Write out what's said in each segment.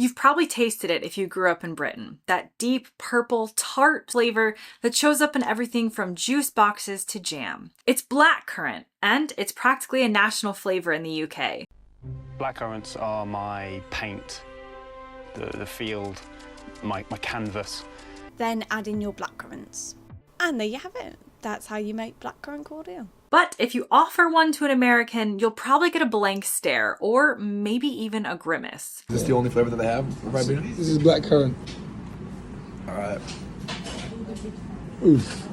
You've probably tasted it if you grew up in Britain. That deep, purple, tart flavor that shows up in everything from juice boxes to jam. It's blackcurrant, and it's practically a national flavor in the UK. Blackcurrants are my paint, the field, my canvas. Then add in your blackcurrants. And there you have it. That's how you make blackcurrant cordial. But if you offer one to an American, you'll probably get a blank stare, or maybe even a grimace. Is this the only flavor that they have? This is blackcurrant. All right. Oof.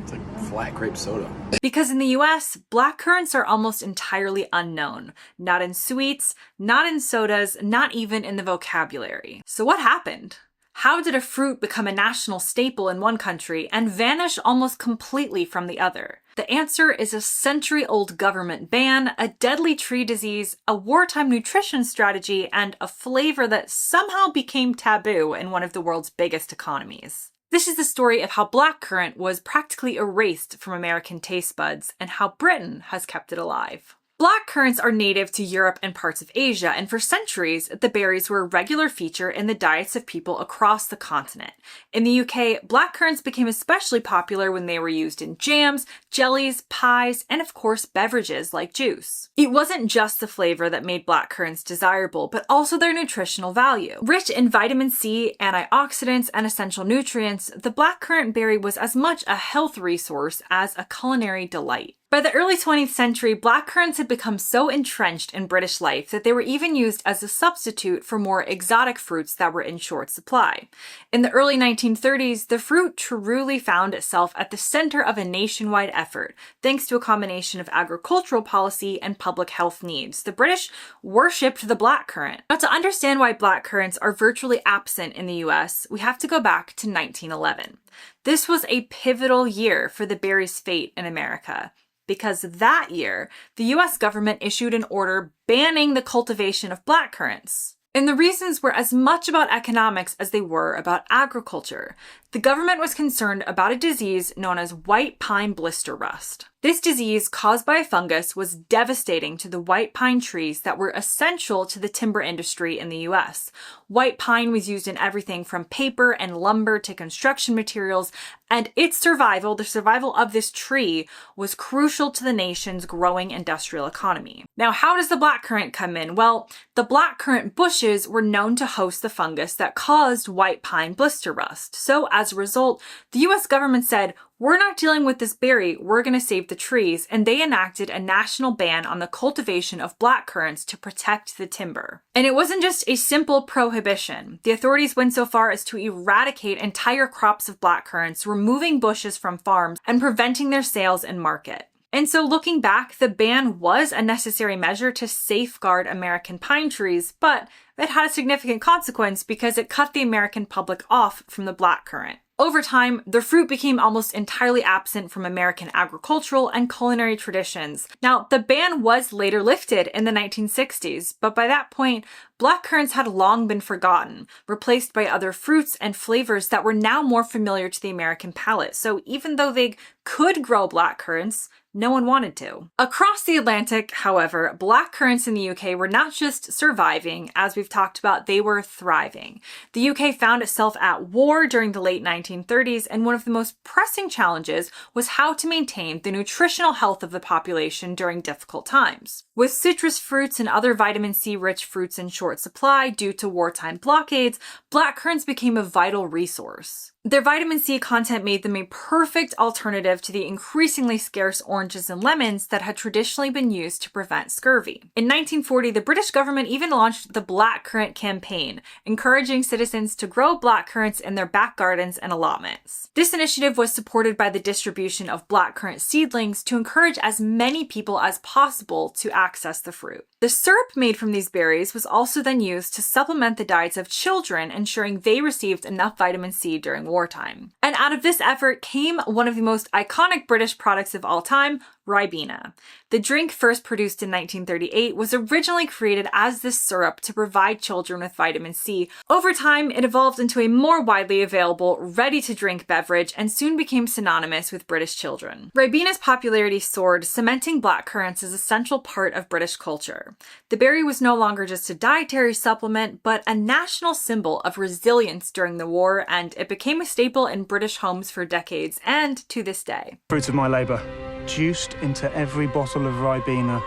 It's like flat grape soda. Because in the US, blackcurrants are almost entirely unknown. Not in sweets, not in sodas, not even in the vocabulary. So what happened? How did a fruit become a national staple in one country and vanish almost completely from the other? The answer is a century-old government ban, a deadly tree disease, a wartime nutrition strategy, and a flavor that somehow became taboo in one of the world's biggest economies. This is the story of how blackcurrant was practically erased from American taste buds and how Britain has kept it alive. Blackcurrants are native to Europe and parts of Asia, and for centuries, the berries were a regular feature in the diets of people across the continent. In the UK, blackcurrants became especially popular when they were used in jams, jellies, pies, and of course, beverages like juice. It wasn't just the flavor that made blackcurrants desirable, but also their nutritional value. Rich in vitamin C, antioxidants, and essential nutrients, the blackcurrant berry was as much a health resource as a culinary delight. By the early 20th century, blackcurrants had become so entrenched in British life that they were even used as a substitute for more exotic fruits that were in short supply. In the early 1930s, the fruit truly found itself at the center of a nationwide effort, thanks to a combination of agricultural policy and public health needs. The British worshipped the blackcurrant. Now, to understand why blackcurrants are virtually absent in the US, we have to go back to 1911. This was a pivotal year for the berry's fate in America, because that year, the US government issued an order banning the cultivation of blackcurrants. And the reasons were as much about economics as they were about agriculture. The government was concerned about a disease known as white pine blister rust. This disease, caused by a fungus, was devastating to the white pine trees that were essential to the timber industry in the US. White pine was used in everything from paper and lumber to construction materials, and its survival, the survival of this tree, was crucial to the nation's growing industrial economy. Now, how does the blackcurrant come in? Well, the blackcurrant bushes were known to host the fungus that caused white pine blister rust. So, as a result, the US government said, we're not dealing with this berry, we're going to save the trees, and they enacted a national ban on the cultivation of blackcurrants to protect the timber. And it wasn't just a simple prohibition. The authorities went so far as to eradicate entire crops of blackcurrants, removing bushes from farms and preventing their sales and market. And so looking back, the ban was a necessary measure to safeguard American pine trees, but it had a significant consequence because it cut the American public off from the blackcurrant. Over time, the fruit became almost entirely absent from American agricultural and culinary traditions. Now, the ban was later lifted in the 1960s, but by that point, blackcurrants had long been forgotten, replaced by other fruits and flavors that were now more familiar to the American palate. So even though they could grow blackcurrants, no one wanted to. Across the Atlantic, however, blackcurrants in the UK were not just surviving, as we've talked about, they were thriving. The UK found itself at war during the late 1930s, and one of the most pressing challenges was how to maintain the nutritional health of the population during difficult times. With citrus fruits and other vitamin C-rich fruits in short supply due to wartime blockades, blackcurrants became a vital resource. Their vitamin C content made them a perfect alternative to the increasingly scarce oranges and lemons that had traditionally been used to prevent scurvy. In 1940, the British government even launched the Blackcurrant campaign, encouraging citizens to grow blackcurrants in their back gardens and allotments. This initiative was supported by the distribution of blackcurrant seedlings to encourage as many people as possible to access the fruit. The syrup made from these berries was also then used to supplement the diets of children, ensuring they received enough vitamin C during wartime. And And out of this effort came one of the most iconic British products of all time, Ribena. The drink, first produced in 1938, was originally created as this syrup to provide children with vitamin C. Over time, it evolved into a more widely available, ready-to-drink beverage and soon became synonymous with British children. Ribena's popularity soared, cementing blackcurrants as a central part of British culture. The berry was no longer just a dietary supplement, but a national symbol of resilience during the war, and it became a staple in British homes for decades and to this day. Fruit of my labour. Juiced into every bottle of Ribena.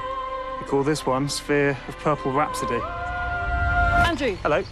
We call this one Sphere of Purple Rhapsody. Andrew, Hello.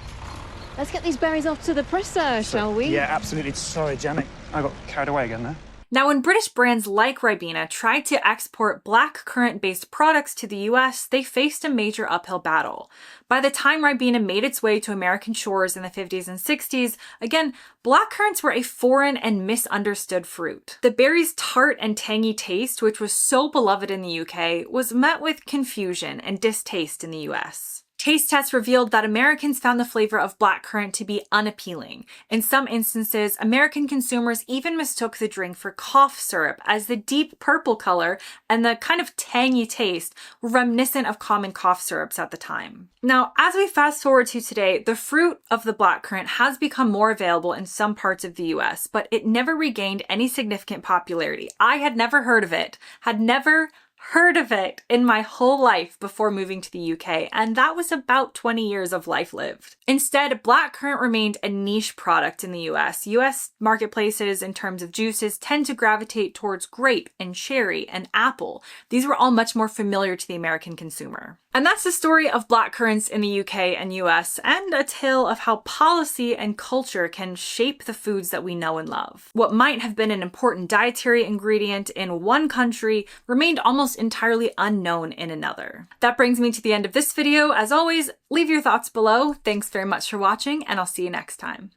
let's get these berries off to the presser, shall we? Yeah, absolutely. Sorry, Janet. I got carried away again there. Now, when British brands like Ribena tried to export blackcurrant-based products to the US, they faced a major uphill battle. By the time Ribena made its way to American shores in the 50s and 60s, again, blackcurrants were a foreign and misunderstood fruit. The berry's tart and tangy taste, which was so beloved in the UK, was met with confusion and distaste in the US. Taste tests revealed that Americans found the flavor of blackcurrant to be unappealing. In some instances, American consumers even mistook the drink for cough syrup, as the deep purple color and the kind of tangy taste were reminiscent of common cough syrups at the time. Now, as we fast forward to today, the fruit of the blackcurrant has become more available in some parts of the US, but it never regained any significant popularity. I had never heard of it, in my whole life before moving to the UK, and that was about 20 years of life lived. Instead, blackcurrant remained a niche product in the US. US marketplaces in terms of juices tend to gravitate towards grape and cherry and apple. These were all much more familiar to the American consumer. And that's the story of blackcurrants in the UK and US, and a tale of how policy and culture can shape the foods that we know and love. What might have been an important dietary ingredient in one country remained almost entirely unknown in another. That brings me to the end of this video. As always, leave your thoughts below. Thanks very much for watching, and I'll see you next time.